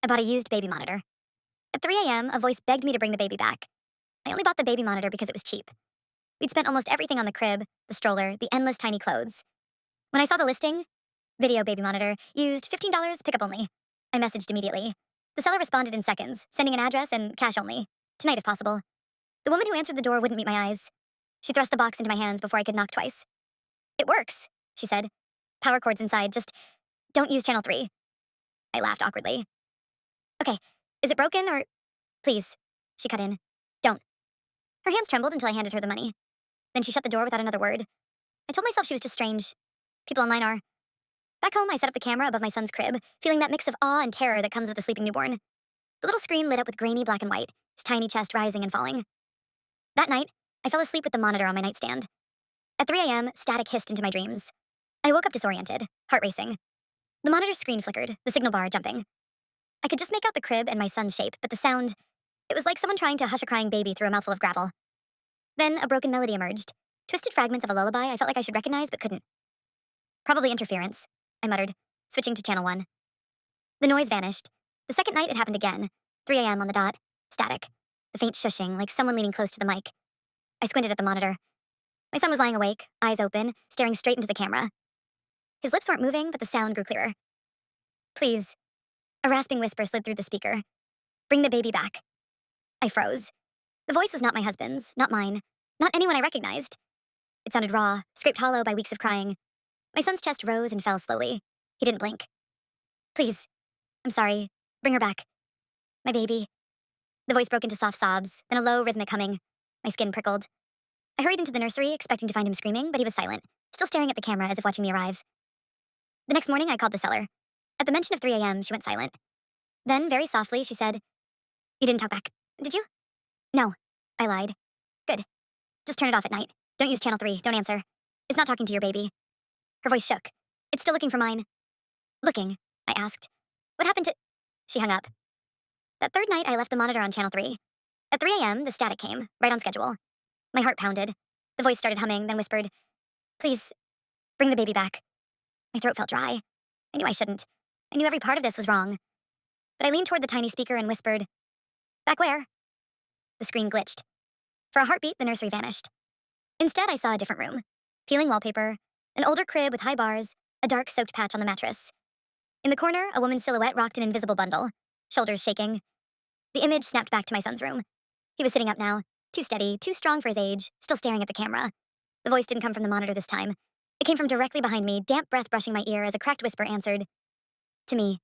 I bought a used baby monitor. At 3 a.m., a voice begged me to bring the baby back. I only bought the baby monitor because it was cheap. We'd spent almost everything on the crib, the stroller, the endless tiny clothes. When I saw the listing, video baby monitor, used $15, pickup only, I messaged immediately. The seller responded in seconds, sending an address and cash only. Tonight, if possible. The woman who answered the door wouldn't meet my eyes. She thrust the box into my hands before I could knock twice. It works, she said. Power cord's inside, just don't use channel 3. I laughed awkwardly. Okay, is it broken or... Please, she cut in. Don't. Her hands trembled until I handed her the money. Then she shut the door without another word. I told myself she was just strange. People online are. Back home, I set up the camera above my son's crib, feeling that mix of awe and terror that comes with a sleeping newborn. The little screen lit up with grainy black and white, his tiny chest rising and falling. That night, I fell asleep with the monitor on my nightstand. At 3 a.m., static hissed into my dreams. I woke up disoriented, heart racing. The monitor's screen flickered, the signal bar jumping. I could just make out the crib and my son's shape, but the sound, it was like someone trying to hush a crying baby through a mouthful of gravel. Then a broken melody emerged, twisted fragments of a lullaby I felt like I should recognize but couldn't. Probably interference, I muttered, switching to channel 1. The noise vanished. The second night it happened again, 3 a.m. on the dot, static, the faint shushing like someone leaning close to the mic. I squinted at the monitor. My son was lying awake, eyes open, staring straight into the camera. His lips weren't moving, but the sound grew clearer. Please. A rasping whisper slid through the speaker. Bring the baby back. I froze. The voice was not my husband's, not mine, not anyone I recognized. It sounded raw, scraped hollow by weeks of crying. My son's chest rose and fell slowly. He didn't blink. Please. I'm sorry. Bring her back. My baby. The voice broke into soft sobs, then a low, rhythmic humming. My skin prickled. I hurried into the nursery, expecting to find him screaming, but he was silent, still staring at the camera as if watching me arrive. The next morning, I called the seller. At the mention of 3 a.m., she went silent. Then, very softly, she said, You didn't talk back, did you? No, I lied. Good. Just turn it off at night. Don't use channel 3, don't answer. It's not talking to your baby. Her voice shook. It's still looking for mine. Looking, I asked. What happened to... She hung up. That third night, I left the monitor on channel 3. At 3 a.m., the static came, right on schedule. My heart pounded. The voice started humming, then whispered, Please, bring the baby back. My throat felt dry. I knew I shouldn't. I knew every part of this was wrong. But I leaned toward the tiny speaker and whispered, Back where? The screen glitched. For a heartbeat, the nursery vanished. Instead, I saw a different room. Peeling wallpaper, an older crib with high bars, a dark soaked patch on the mattress. In the corner, a woman's silhouette rocked an invisible bundle, shoulders shaking. The image snapped back to my son's room. He was sitting up now, too steady, too strong for his age, still staring at the camera. The voice didn't come from the monitor this time. It came from directly behind me, damp breath brushing my ear as a cracked whisper answered, To me.